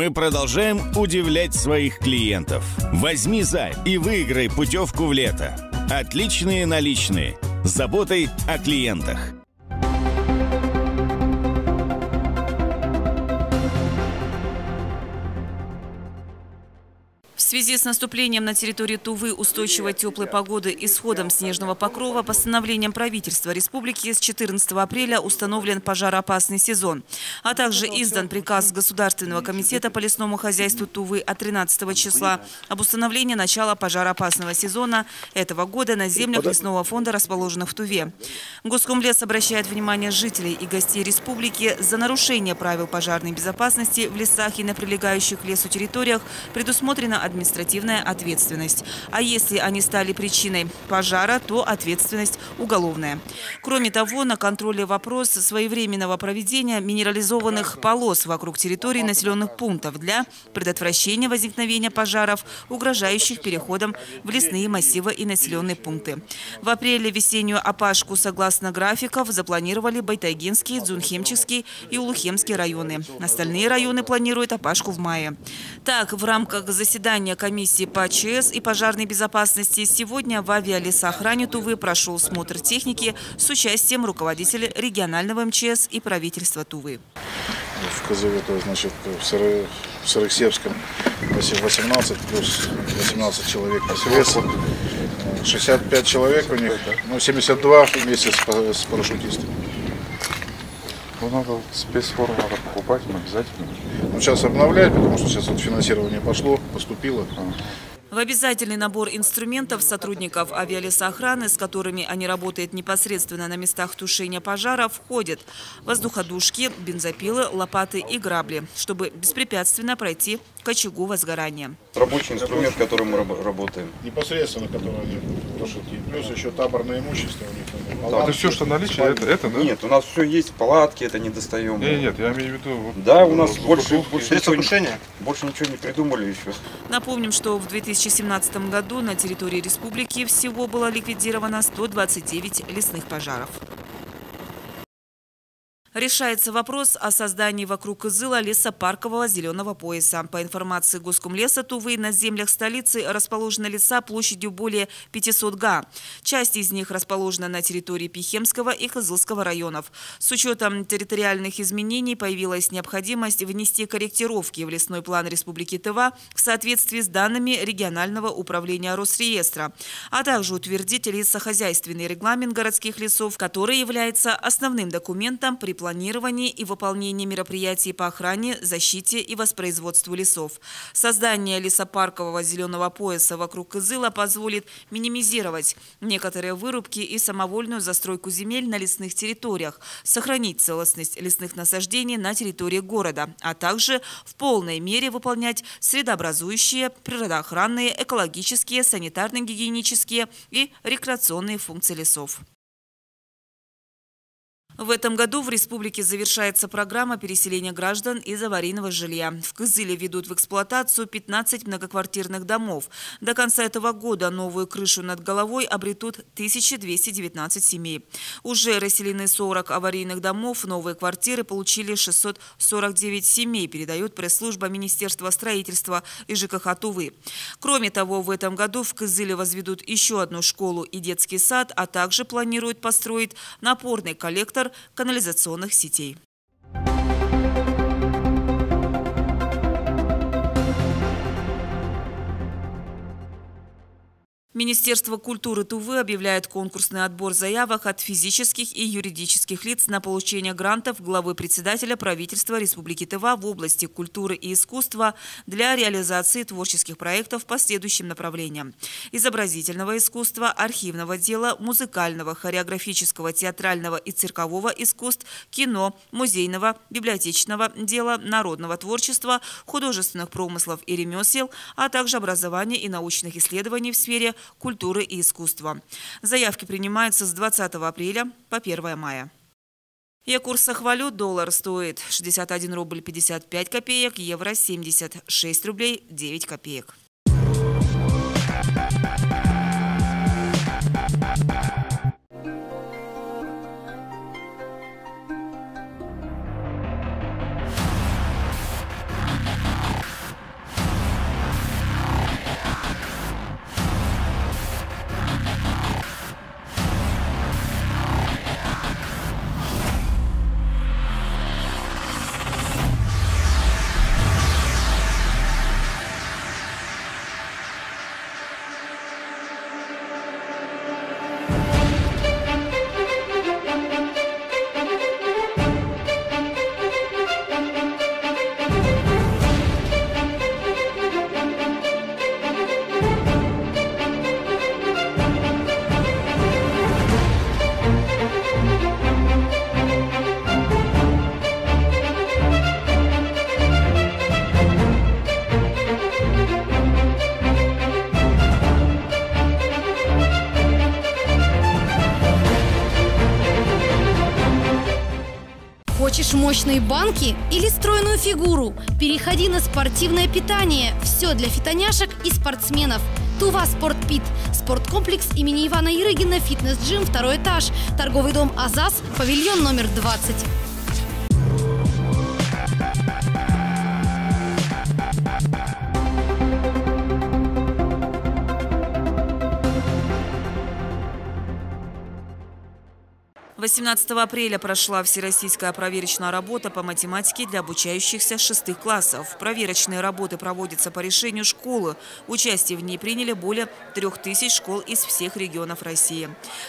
Мы продолжаем удивлять своих клиентов. Возьми займ и выиграй путевку в лето. Отличные наличные. С заботой о клиентах. В связи с наступлением на территории Тувы устойчивой теплой погоды и сходом снежного покрова постановлением правительства республики с 14 апреля установлен пожароопасный сезон, а также издан приказ Государственного комитета по лесному хозяйству Тувы от 13 числа об установлении начала пожароопасного сезона этого года на землях лесного фонда, расположенных в Туве. Госкомлес обращает внимание жителей и гостей республики: за нарушение правил пожарной безопасности в лесах и на прилегающих к лесу территориях предусмотрена административная ответственность. А если они стали причиной пожара, то ответственность уголовная. Кроме того, на контроле вопрос своевременного проведения минерализованных полос вокруг территорий населенных пунктов для предотвращения возникновения пожаров, угрожающих переходом в лесные массивы и населенные пункты. В апреле весеннюю опашку согласно графиков запланировали Байтайгинский, Дзунхемческий и Улухемский районы. Остальные районы планируют опашку в мае. Так, в рамках заседания комиссии по ЧС и пожарной безопасности сегодня в авиалесоохране Тувы прошел смотр техники с участием руководителя регионального МЧС и правительства Тувы. В Козыве, то значит, в Сырых-Севском 18 плюс 18 человек лес, 65 человек у них, ну 72 вместе с парашютистами. Ну, надо спецформу надо покупать, обязательно. Ну, сейчас обновлять, потому что сейчас вот финансирование поступило. В обязательный набор инструментов сотрудников авиалесоохраны, с которыми они работают непосредственно на местах тушения пожара, входят воздуходушки, бензопилы, лопаты и грабли, чтобы беспрепятственно пройти к очагу возгорания. Рабочий инструмент, которым мы работаем. Непосредственно, который они тушат. Плюс еще таборное имущество у них. Это все, что наличие, это да? Нет, у нас все есть, палатки, это не достаем. Нет, я имею в виду... Да, у нас больше ничего не придумали еще. Напомним, что в 2017 году на территории республики всего было ликвидировано 129 лесных пожаров. Решается вопрос о создании вокруг Кызыла лесопаркового зеленого пояса. По информации Госкомлеса Тувы, на землях столицы расположены леса площадью более 500 га. Часть из них расположена на территории Пихемского и Кызылского районов. С учетом территориальных изменений появилась необходимость внести корректировки в лесной план Республики Тыва в соответствии с данными регионального управления Росреестра, а также утвердить лесохозяйственный регламент городских лесов, который является основным документом при планировании и выполнении мероприятий по охране, защите и воспроизводству лесов. Создание лесопаркового зеленого пояса вокруг Кызыла позволит минимизировать некоторые вырубки и самовольную застройку земель на лесных территориях, сохранить целостность лесных насаждений на территории города, а также в полной мере выполнять средообразующие, природоохранные, экологические, санитарно-гигиенические и рекреационные функции лесов. В этом году в республике завершается программа переселения граждан из аварийного жилья. В Кызыле ведут в эксплуатацию 15 многоквартирных домов. До конца этого года новую крышу над головой обретут 1219 семей. Уже расселены 40 аварийных домов, новые квартиры получили 649 семей, передает пресс-служба Министерства строительства и ЖКХ Тувы. Кроме того, в этом году в Кызыле возведут еще одну школу и детский сад, а также планируют построить напорный коллектор канализационных сетей. Министерство культуры Тувы объявляет конкурсный отбор заявок от физических и юридических лиц на получение грантов главы председателя правительства Республики Тыва в области культуры и искусства для реализации творческих проектов по следующим направлениям: изобразительного искусства, архивного дела, музыкального, хореографического, театрального и циркового искусств, кино, музейного, библиотечного дела, народного творчества, художественных промыслов и ремесел, а также образования и научных исследований в сфере культуры и искусства. Заявки принимаются с 20 апреля по 1 мая. И о курсах валют: доллар стоит 61 рубль 55 копеек, евро 76 рублей 9 копеек. Хочешь мощные банки или стройную фигуру? Переходи на спортивное питание. Все для фитоняшек и спортсменов. Тува Спортпит. Спорткомплекс имени Ивана Ярыгина, фитнес-джим, 2-й этаж. Торговый дом Азас, павильон номер 20. – 18 апреля прошла всероссийская проверочная работа по математике для обучающихся 6 классов. Проверочные работы проводятся по решению школы. Участие в ней приняли более 3000 школ из всех регионов России.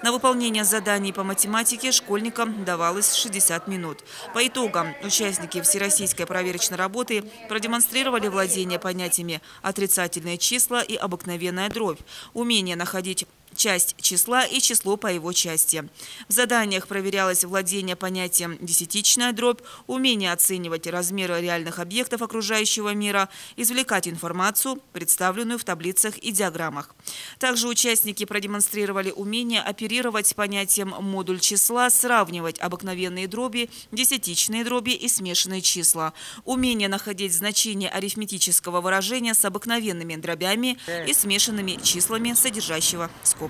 На выполнение заданий по математике школьникам давалось 60 минут. По итогам участники всероссийской проверочной работы продемонстрировали владение понятиями «отрицательные числа» и «обыкновенная дробь», умение находить часть числа и число по его части. В заданиях проверялось владение понятием «десятичная дробь», умение оценивать размеры реальных объектов окружающего мира, извлекать информацию, представленную в таблицах и диаграммах. Также участники продемонстрировали умение оперировать понятием «модуль числа», сравнивать обыкновенные дроби, десятичные дроби и смешанные числа, умение находить значение арифметического выражения с обыкновенными дробями и смешанными числами, содержащего скобки.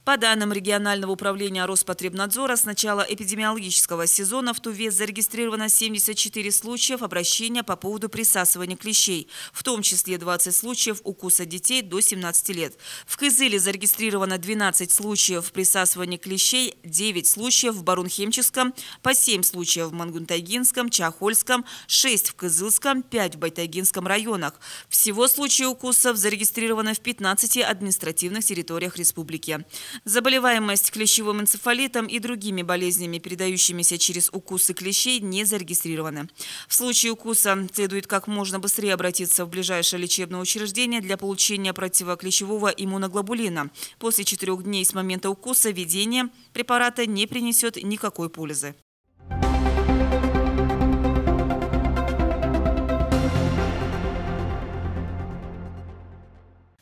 По данным регионального управления Роспотребнадзора, с начала эпидемиологического сезона в Туве зарегистрировано 74 случаев обращения по поводу присасывания клещей, в том числе 20 случаев укуса детей до 17 лет. В Кызыле зарегистрировано 12 случаев присасывания клещей, 9 случаев в Барунхемческом, по 7 случаев в Мангунтайгинском, Чахольском, 6 в Кызылском, 5 в Байтайгинском районах. Всего случаев укусов зарегистрировано в 15 административных территориях республики. Заболеваемость клещевым энцефалитом и другими болезнями, передающимися через укусы клещей, не зарегистрированы. В случае укуса следует как можно быстрее обратиться в ближайшее лечебное учреждение для получения противоклещевого иммуноглобулина. После 4 дней с момента укуса введение препарата не принесет никакой пользы.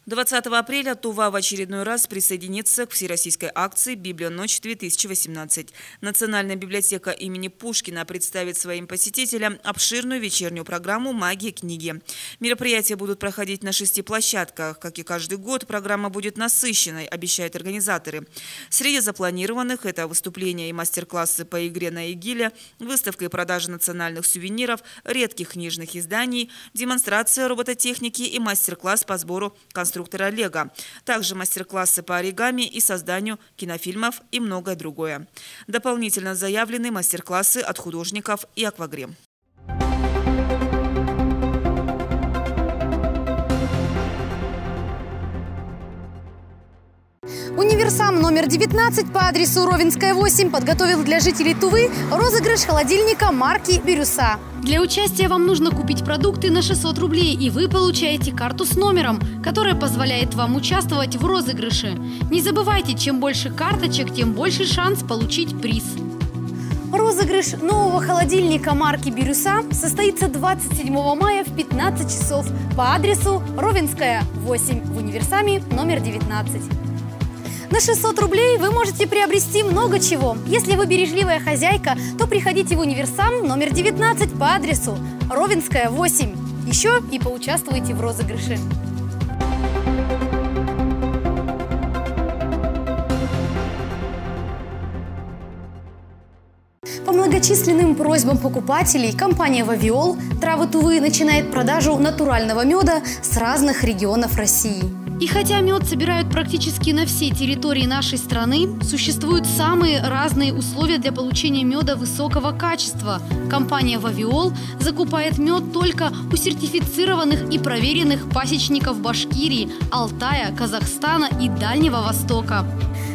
20 апреля Тува в очередной раз присоединится к всероссийской акции «Библионочь-2018». Национальная библиотека имени Пушкина представит своим посетителям обширную вечернюю программу «Магия книги». Мероприятия будут проходить на 6 площадках. Как и каждый год, программа будет насыщенной, обещают организаторы. Среди запланированных – это выступления и мастер-классы по игре на игиле, выставка и продажа национальных сувениров, редких книжных изданий, демонстрация робототехники и мастер-класс по сбору конструктора Лего. Также мастер-классы по оригами и созданию кинофильмов и многое другое. Дополнительно заявлены мастер-классы от художников и аквагрим. Универсам номер 19 по адресу Ровенская, 8 подготовил для жителей Тувы розыгрыш холодильника марки «Бирюса». Для участия вам нужно купить продукты на 600 рублей, и вы получаете карту с номером, которая позволяет вам участвовать в розыгрыше. Не забывайте, чем больше карточек, тем больше шанс получить приз. Розыгрыш нового холодильника марки «Бирюса» состоится 27 мая в 15 часов по адресу Ровенская, 8 в Универсаме номер 19. На 600 рублей вы можете приобрести много чего. Если вы бережливая хозяйка, то приходите в Универсам номер 19 по адресу Ровенская, 8. Еще и поучаствуйте в розыгрыше. По многочисленным просьбам покупателей компания «Вавиол» травы Тувы начинает продажу натурального меда с разных регионов России. И хотя мед собирают практически на всей территории нашей страны, существуют самые разные условия для получения меда высокого качества. Компания «Вавиол» закупает мед только у сертифицированных и проверенных пасечников Башкирии, Алтая, Казахстана и Дальнего Востока.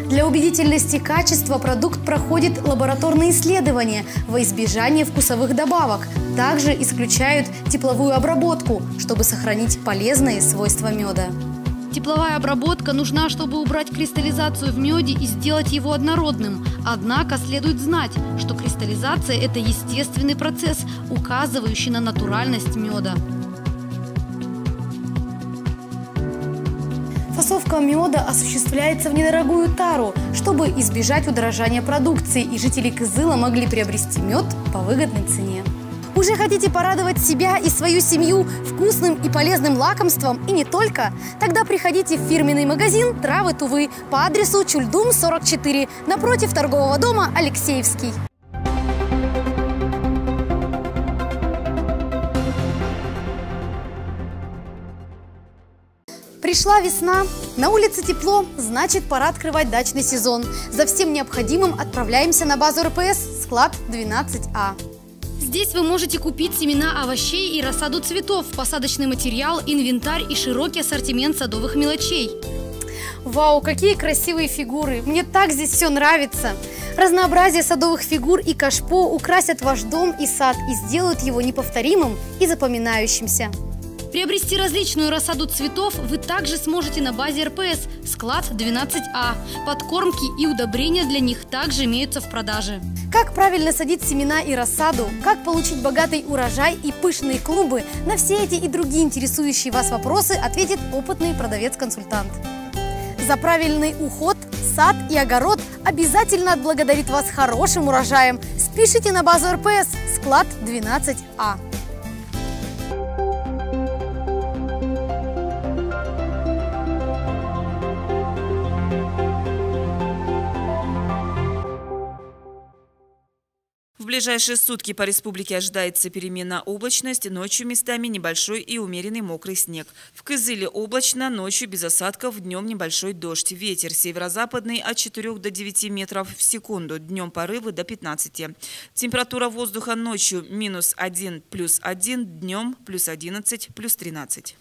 Для убедительности качества продукт проходит лабораторные исследования во избежание вкусовых добавок. Также исключают тепловую обработку, чтобы сохранить полезные свойства меда. Тепловая обработка нужна, чтобы убрать кристаллизацию в меде и сделать его однородным. Однако следует знать, что кристаллизация – это естественный процесс, указывающий на натуральность меда. Фасовка меда осуществляется в недорогую тару, чтобы избежать удорожания продукции, и жители Кызыла могли приобрести мед по выгодной цене. Уже хотите порадовать себя и свою семью вкусным и полезным лакомством, и не только? Тогда приходите в фирменный магазин «Травы Тувы» по адресу Чульдум, 44, напротив торгового дома «Алексеевский». Пришла весна, на улице тепло, значит, пора открывать дачный сезон. За всем необходимым отправляемся на базу РПС, склад 12А. Здесь вы можете купить семена овощей и рассаду цветов, посадочный материал, инвентарь и широкий ассортимент садовых мелочей. Вау, какие красивые фигуры! Мне так здесь все нравится! Разнообразие садовых фигур и кашпо украсят ваш дом и сад и сделают его неповторимым и запоминающимся. Приобрести различную рассаду цветов вы также сможете на базе РПС, склад 12А. Подкормки и удобрения для них также имеются в продаже. Как правильно садить семена и рассаду, как получить богатый урожай и пышные клумбы, на все эти и другие интересующие вас вопросы ответит опытный продавец-консультант. За правильный уход сад и огород обязательно отблагодарит вас хорошим урожаем. Спешите на базу РПС, склад 12А. В ближайшие сутки по республике ожидается переменная облачность, ночью местами небольшой и умеренный мокрый снег. В Кызыле облачно, ночью без осадков, днем небольшой дождь. Ветер северо-западный от 4 до 9 метров в секунду, днем порывы до 15. Температура воздуха ночью -1 + 1, днем +11 + 13.